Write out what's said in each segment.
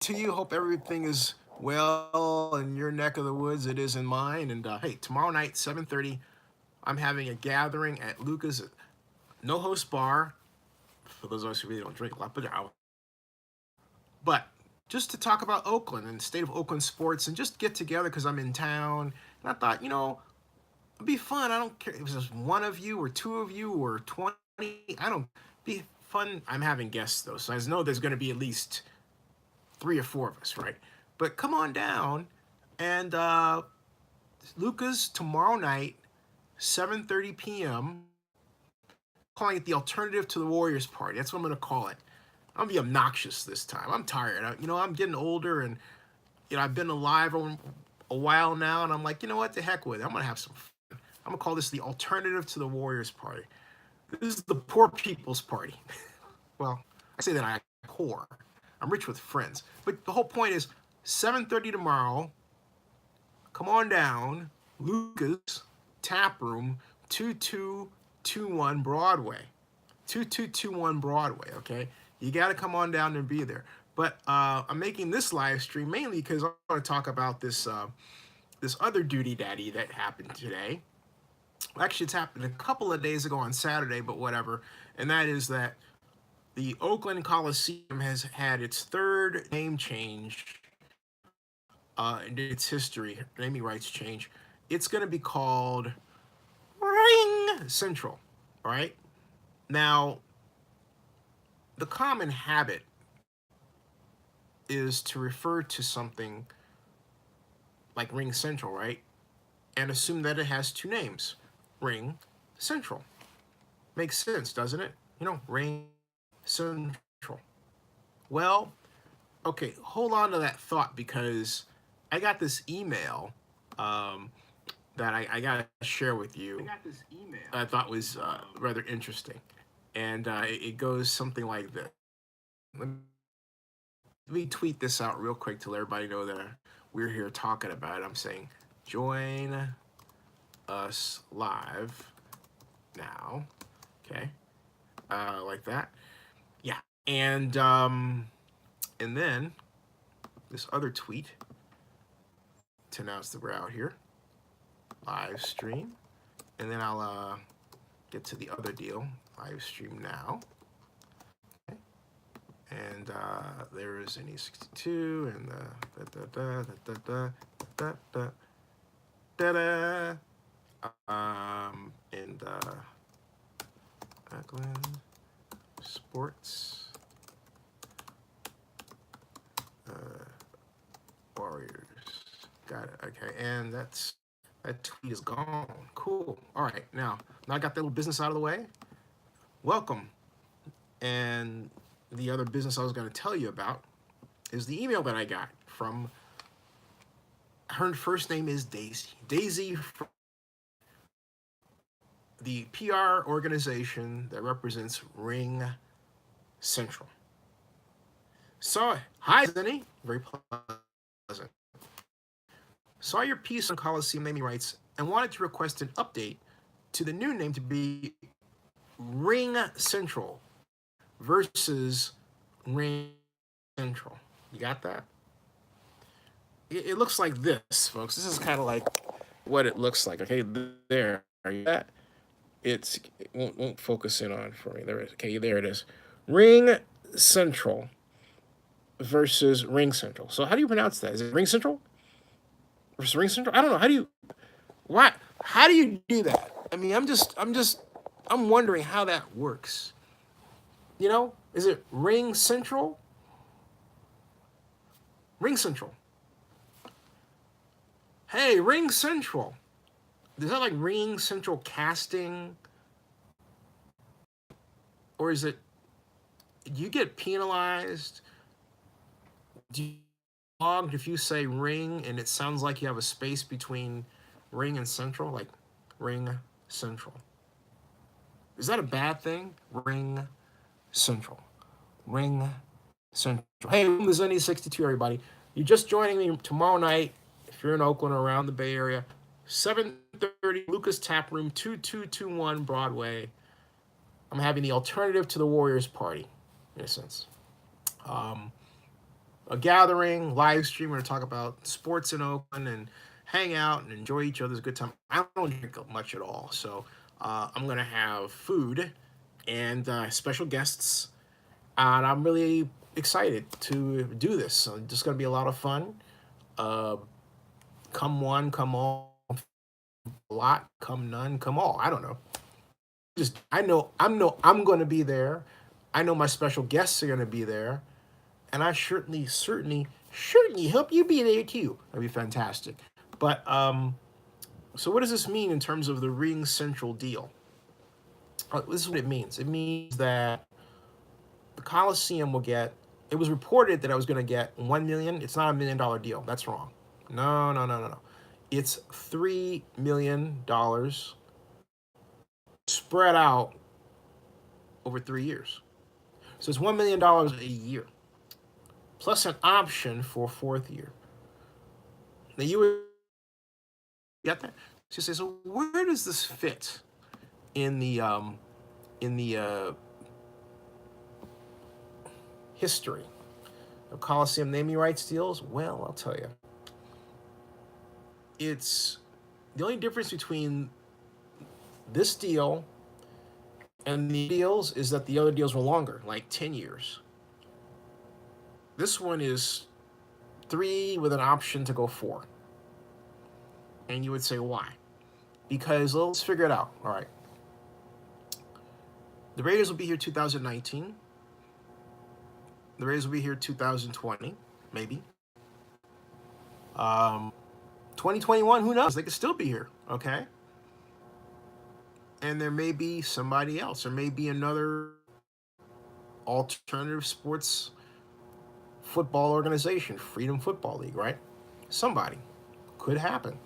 to you. Hope everything is well in your neck of the woods. It is in mine. And hey, tomorrow night, 7:30, I'm having a gathering at Luca's No Host Bar. For those of us who really don't drink a lot, but just to talk about Oakland and the state of Oakland sports and just get together because I'm in town. And I thought, it'd be fun. I don't care if it's just one of you or two of you or 20. I don't be fun. I'm having guests though, so I know there's going to be at least 3 or 4 of us, right? But come on down and Luca's tomorrow night, 7:30 p.m. Calling it the alternative to the Warriors party. That's what I'm going to call it. I'm gonna be obnoxious this time. I'm tired. I'm getting older, and I've been alive a while now, and I'm like, you know what? The heck with it. I'm gonna have some fun. I'm gonna call this the alternative to the Warriors party. This is the poor people's party. Well, I say that I'm poor. I'm rich with friends, but the whole point is 7:30 tomorrow. Come on down, Luca's Tap Room, 2221 Broadway. 2221 Broadway, okay? You got to come on down and be there. But I'm making this live stream mainly because I want to talk about this this other duty daddy that happened today. Actually, it's happened a couple of days ago on Saturday, but whatever. And that is that the Oakland Coliseum has had its 3rd name change in its history, naming rights change. It's going to be called RingCentral, right? Now, the common habit is to refer to something like RingCentral, right? And assume that it has 2 names, RingCentral. Makes sense, doesn't it? RingCentral. Well, okay, hold on to that thought because I got this email that I got to share with you. I thought was rather interesting. And it goes something like this. Let me tweet this out real quick to let everybody know that we're here talking about it. I'm saying, join us live now. Okay. Like that. Yeah. And then this other tweet to announce that we're out here. Live stream. And then I'll get to the other deal. Live stream now. Okay. And there is an E62 and and Oakland Sports Warriors. Got it. Okay, and that tweet is gone. Cool. All right, now I got that little business out of the way. Welcome. And the other business I was going to tell you about is the email that I got from, her first name is Daisy. Daisy from the PR organization that represents RingCentral. So, hi, Zenny. Very pleasant. Saw your piece on Coliseum naming rights and wanted to request an update to the new name to be RingCentral versus RingCentral. You got that? It looks like this, folks. This is kind of like what it looks like. Okay, there. Are you at? It won't focus in on for me. There it is. Okay, there it is. RingCentral versus RingCentral. So how do you pronounce that? Is it RingCentral versus RingCentral? I don't know. How do you do that? I mean, I'm wondering how that works. Is it RingCentral? RingCentral. Hey, RingCentral. Is that like RingCentral casting? Or is it, do you get penalized? Do you logged if you say ring and it sounds like you have a space between ring and central, like RingCentral? Is that a bad thing? RingCentral. RingCentral. Hey, welcome to Zenny 62, everybody. You're just joining me tomorrow night, if you're in Oakland or around the Bay Area, 7:30, Lucas Tap Room, 2221 Broadway. I'm having the alternative to the Warriors party, in a sense. a gathering, live stream. We're going to talk about sports in Oakland and hang out and enjoy each other's good time. I don't drink much at all, so I'm going to have food and special guests, and I'm really excited to do this. So it's just going to be a lot of fun. Uh, come one, come all, a lot, come none, come all. I don't know. Just I'm going to be there. I know my special guests are going to be there, and I certainly hope you be there too. That'd be fantastic. But so what does this mean in terms of the RingCentral deal? This is what it means. It means that the Coliseum will get. It was reported that I was going to get 1 million. It's not $1 million deal. That's wrong. No. It's $3 million spread out over 3 years. So it's $1 million a year, plus an option for a fourth year. Now you would get that. So you say, so where does this fit in the history of Coliseum naming rights deals? Well, I'll tell you. It's the only difference between this deal and the deals is that the other deals were longer, like 10 years. This one is 3 with an option to go 4. And you would say, why? Because let's figure it out. All right. The Raiders will be here 2019. The Raiders will be here 2020, maybe. 2021, who knows? They could still be here, okay? And there may be somebody else. There may be another alternative sports football organization, Freedom Football League, right? Somebody. Could happen.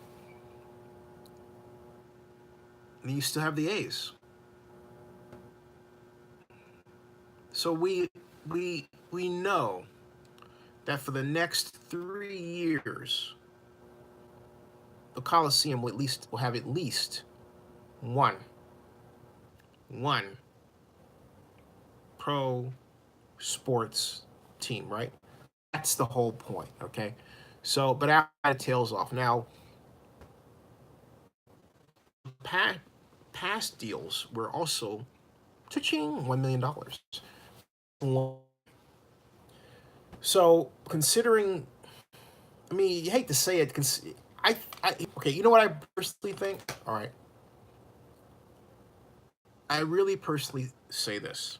And you still have the A's. So we know that for the next 3 years, the Coliseum will have at least one pro sports team, right? That's the whole point, okay? So, but I tails off. Now, past deals were also touching $1 million. So, considering, I mean, you hate to say it, okay, you know what I personally think? All right. I really personally say this.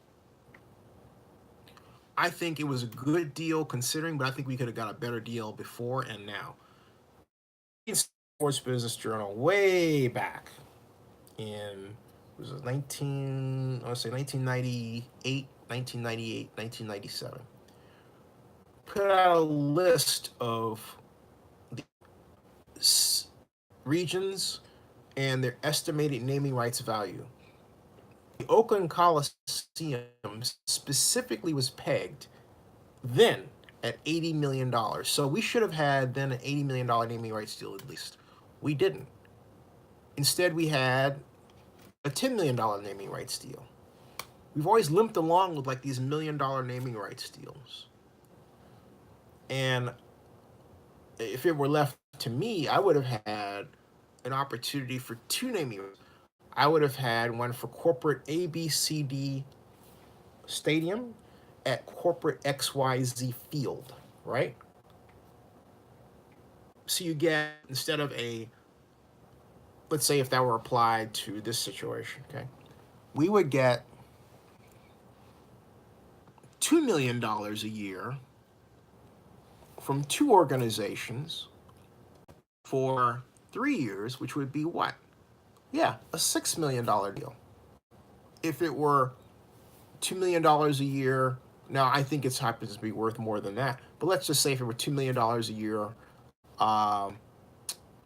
I think it was a good deal considering, but I think we could have got a better deal before and now. In Sports Business Journal, way back in, was it 1998, 1997, put out a list of the regions and their estimated naming rights value. The Oakland Coliseum specifically was pegged then at $80 million. So we should have had then an $80 million naming rights deal at least. We didn't. Instead, we had a $10 million naming rights deal. We've always limped along with like these $1 million naming rights deals. And if it were left to me, I would have had an opportunity for 2 naming rights. I would have had one for corporate ABCD Stadium at corporate XYZ Field, right? So you get, instead of let's say if that were applied to this situation, okay? We would get $2 million a year from 2 organizations for 3 years, which would be what? Yeah, a $6 million deal. If it were $2 million a year, now I think it happens to be worth more than that, but let's just say if it were $2 million a year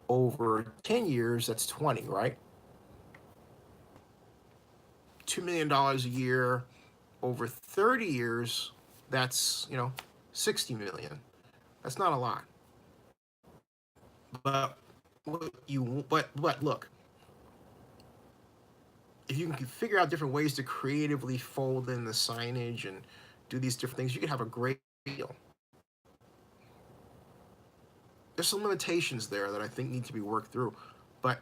over 10 years, that's 20, right? $2 million a year over 30 years, that's, 60 million. That's not a lot. But look, if you can figure out different ways to creatively fold in the signage and do these different things, you can have a great deal. there's some limitations there that I think need to be worked through. But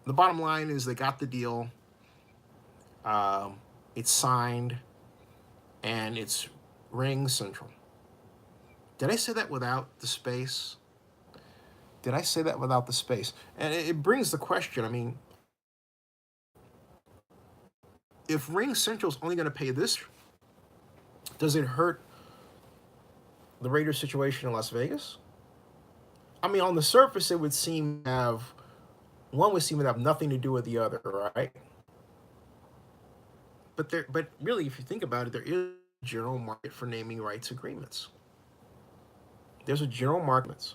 the bottom line is they got the deal. It's signed, and it's RingCentral. Did I say that without the space? Did I say that without the space? And it brings the question, I mean, if RingCentral's only going to pay this, does it hurt the Raiders situation in Las Vegas? I mean, on the surface, it would seem to have, one would seem to have nothing to do with the other, right? But really, if you think about it, there is a general market for naming rights agreements. There's a general market.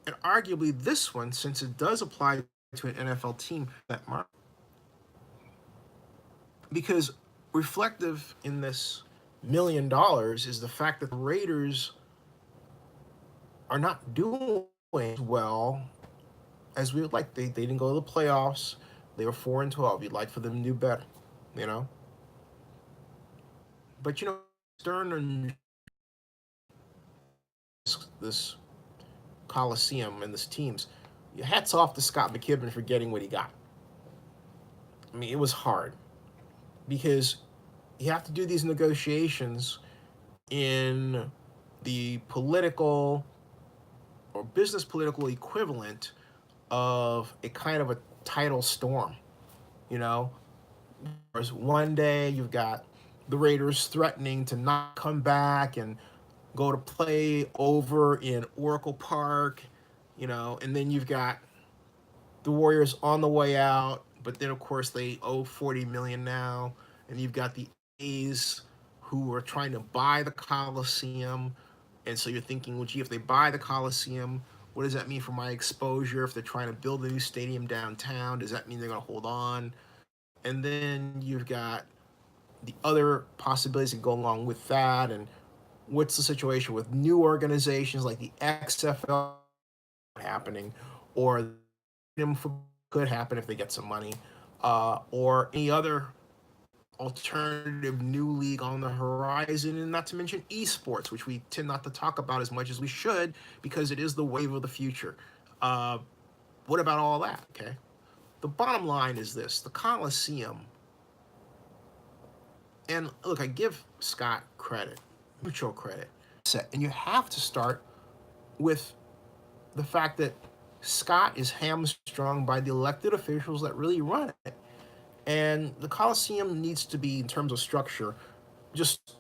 And arguably this one, since it does apply to an NFL team, that market. Because reflective in this $1 million is the fact that the Raiders are not doing as well as we would like. They didn't go to the playoffs. They were 4-12. You'd like for them to do better, you know? But, you know, Stern and this Coliseum and this teams, hats off to Scott McKibben for getting what he got. I mean, it was hard because you have to do these negotiations in the political or business political equivalent of a kind of a tidal storm, you know? Whereas one day you've got the Raiders threatening to not come back and go to play over in Oracle Park, you know, and then you've got the Warriors on the way out, but then of course they owe $40 million now, and you've got the A's who are trying to buy the Coliseum, and so you're thinking, well, gee, if they buy the Coliseum, what does that mean for my exposure? If they're trying to build a new stadium downtown, does that mean they're going to hold on? And then you've got the other possibilities that go along with that, and what's the situation with new organizations like the XFL happening, or could happen if they get some money, or any other alternative new league on the horizon, and not to mention esports, which we tend not to talk about as much as we should because it is the wave of the future. What about all that? Okay, the bottom line is this: the Coliseum. And look, I give Scott credit, mutual credit, and you have to start with the fact that Scott is hamstrung by the elected officials that really run it. And the Coliseum needs to be, in terms of structure, just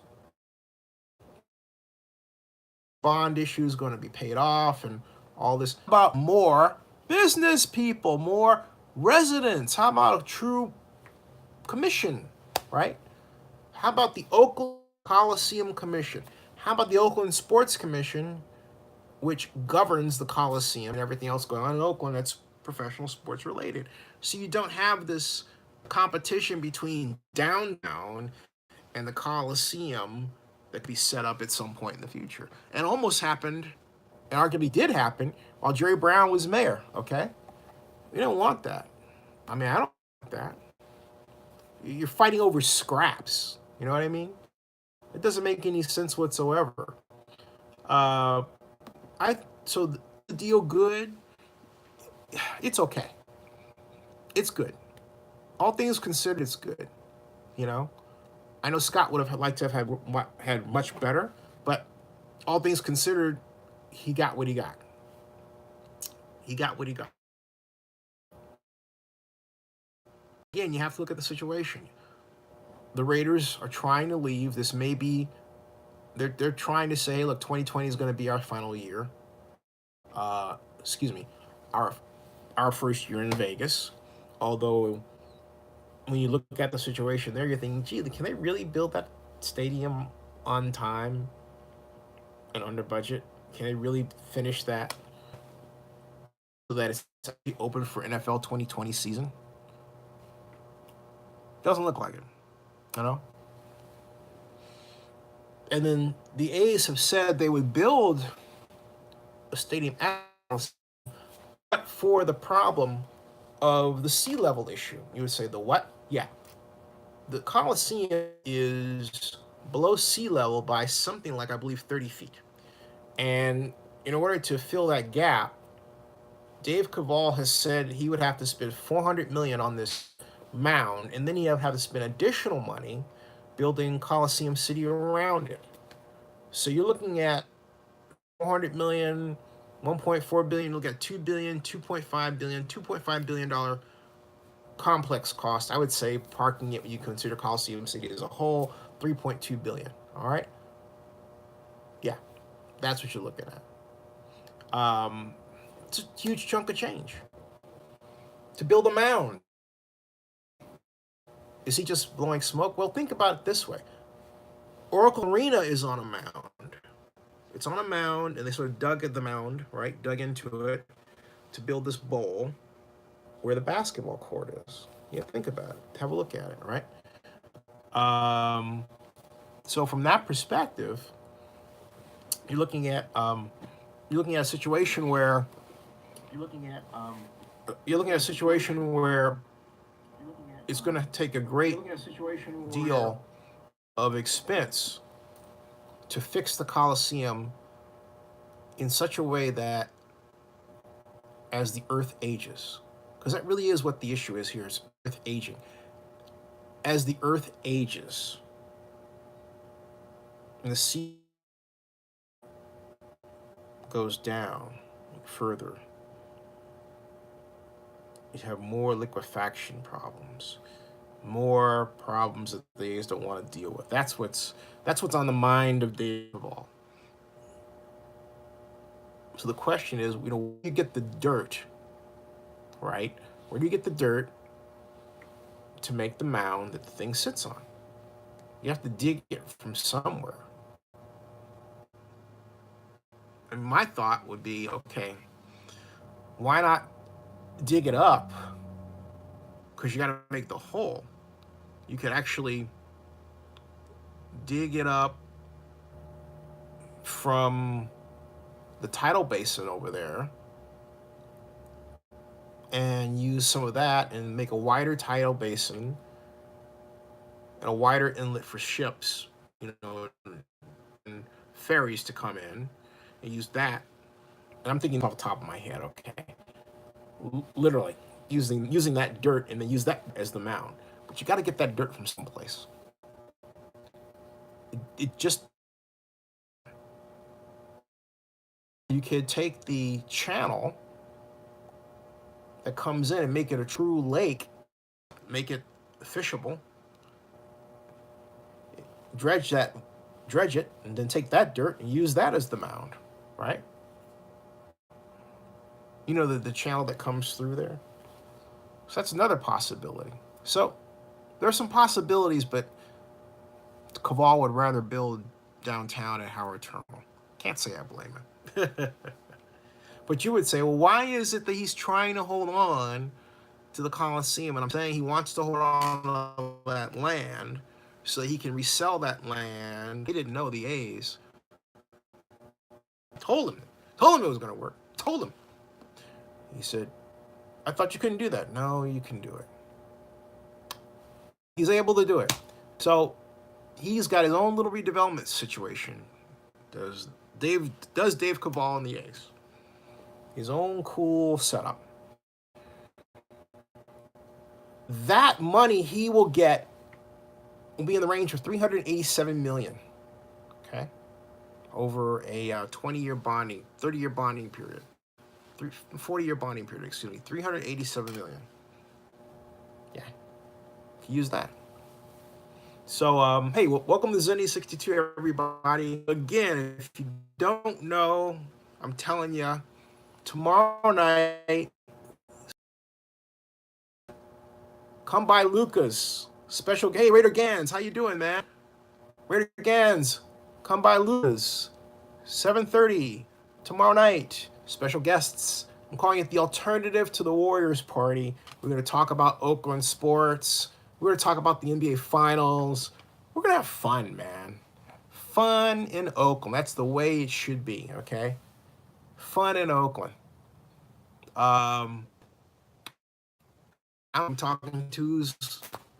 bond issues going to be paid off and all this. How about more business people, more residents? How about a true commission, right? How about the Oakland Coliseum Commission? How about the Oakland Sports Commission, which governs the Coliseum and everything else going on in Oakland that's professional sports related? So you don't have this competition between downtown and the Coliseum that could be set up at some point in the future. And almost happened, and arguably did happen, while Jerry Brown was mayor, okay? We don't want that. I mean, I don't want that. You're fighting over scraps. You know what I mean? It doesn't make any sense whatsoever. So the deal good? It's okay. It's good. All things considered, it's good. You know, I know Scott would have liked to have had much better, but all things considered, he got what he got. He got what he got. Again, you have to look at the situation. The Raiders are trying to leave. This may be, they're trying to say, look, 2020 is going to be our final year. Our first year in Vegas. Although, when you look at the situation there, you're thinking, gee, can they really build that stadium on time and under budget? Can they really finish that so that it's open for NFL 2020 season? Doesn't look like it. You know? And then the A's have said they would build a stadium but for the problem of the sea level issue. You would say, the what? Yeah. The Coliseum is below sea level by something like, I believe, 30 feet. And in order to fill that gap, Dave Cavall has said he would have to spend $400 million on this mound, and then he would have to spend additional money building Coliseum City around it. So you're looking at 400 million, 1.4 billion, look at 2 billion, 2.5 billion, 2.5 billion dollar complex cost. I would say parking it when you consider Coliseum City as a whole, 3.2 billion. All right? Yeah, that's what you're looking at. It's a huge chunk of change. To build a mound. Is he just blowing smoke? Well, think about it this way. Oracle Arena is on a mound. It's on a mound, and they sort of dug at the mound, right? Dug into it to build this bowl where the basketball court is. Yeah, think about it. Have a look at it, right? So from that perspective, you're looking at a situation where you're looking at a situation where it's going to take a great deal of expense to fix the Coliseum in such a way that as the Earth ages, because that really is what the issue is here, is Earth aging. As the Earth ages and the sea goes down further, you have more liquefaction problems, more problems that they just don't want to deal with. That's what's on the mind of Dave Cavall. So the question is, where do you get the dirt, right? Where do you get the dirt to make the mound that the thing sits on? You have to dig it from somewhere. And my thought would be, okay, why not dig it up? Because you got to make the hole. You could actually dig it up from the tidal basin over there and use some of that and make a wider tidal basin and a wider inlet for ships, and ferries to come in, and use that. And I'm thinking off the top of my head, okay, literally using that dirt and then use that as the mound. But you got to get that dirt from someplace. It just, you could take the channel that comes in and make it a true lake, make it fishable, dredge it, and then take that dirt and use that as the mound, right? You know, the channel that comes through there. So that's another possibility. So there are some possibilities, but Cavall would rather build downtown at Howard Terminal. Can't say I blame him. But you would say, well, why is it that he's trying to hold on to the Coliseum? And I'm saying he wants to hold on to that land so he can resell that land. He didn't know the A's. Told him it was going to work. Told him. He said, I thought you couldn't do that. No, you can do it. He's able to do it. So he's got his own little redevelopment situation. Does Dave Cavall and the A's. His own cool setup. That money he will get will be in the range of $387 million. Okay? Over a 20-year bonding, 30-year bonding period. 40-year bonding period, excuse me. $387 million. Yeah. Use that. So, hey, welcome to Zenny62, everybody. Again, if you don't know, I'm telling you, tomorrow night, come by Luca's special. Hey, Raider Gans, how you doing, man? Raider Gans, come by Luca's, 7:30 tomorrow night. Special guests. I'm calling it the alternative to the Warriors party. We're going to talk about Oakland sports. We're going to talk about the NBA Finals. We're going to have fun, man. Fun in Oakland. That's the way it should be, okay? Fun in Oakland. I'm talking to who's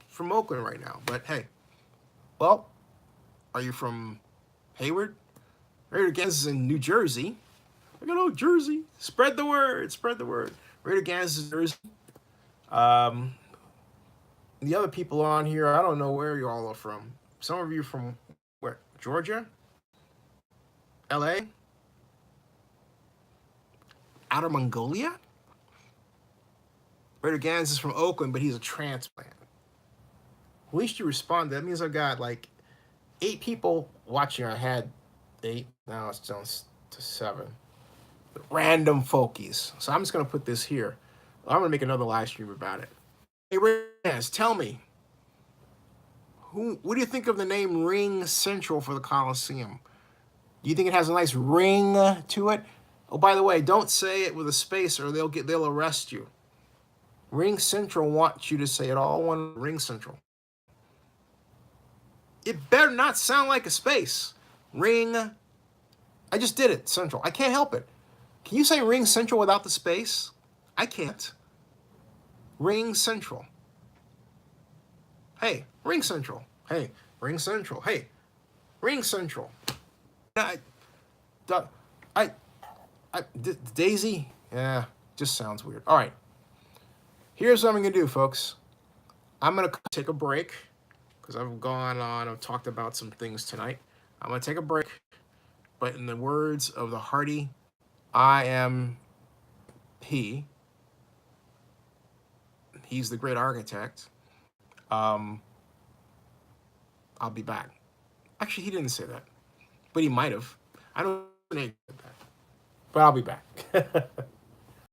from Oakland right now, but hey, well, Are you from Hayward? Raider Gaines is in New Jersey. Look at old Jersey. Spread the word. Spread the word. Raider Gaines is in Jersey. The other people on here, I don't know where you all are from. Some of you from where? Georgia? LA? Outer Mongolia? Raider Gaines is from Oakland, but he's a transplant. At least you responded. That means I got like 8 people watching. I had 8. Now it's down to 7. Random folkies. So I'm just going to put this here. I'm going to make another live stream about it. Hey, Reyes, tell me, what do you think of the name RingCentral for the Coliseum? Do you think it has a nice ring to it? Oh, by the way, don't say it with a space or they'll arrest you. RingCentral wants you to say it all one RingCentral. It better not sound like a space. Ring. I just did it, Central. I can't help it. Can you say RingCentral without the space? I can't. RingCentral. Hey, RingCentral. Hey, RingCentral. Hey, RingCentral. Daisy? Yeah, just sounds weird. All right. Here's what I'm going to do, folks. I'm going to take a break because I've gone on. I've talked about some things tonight. I'm going to take a break. But in the words of the hearty IMP, he's the great architect. I'll be back. Actually, he didn't say that, but he might have. I don't know that, but I'll be back.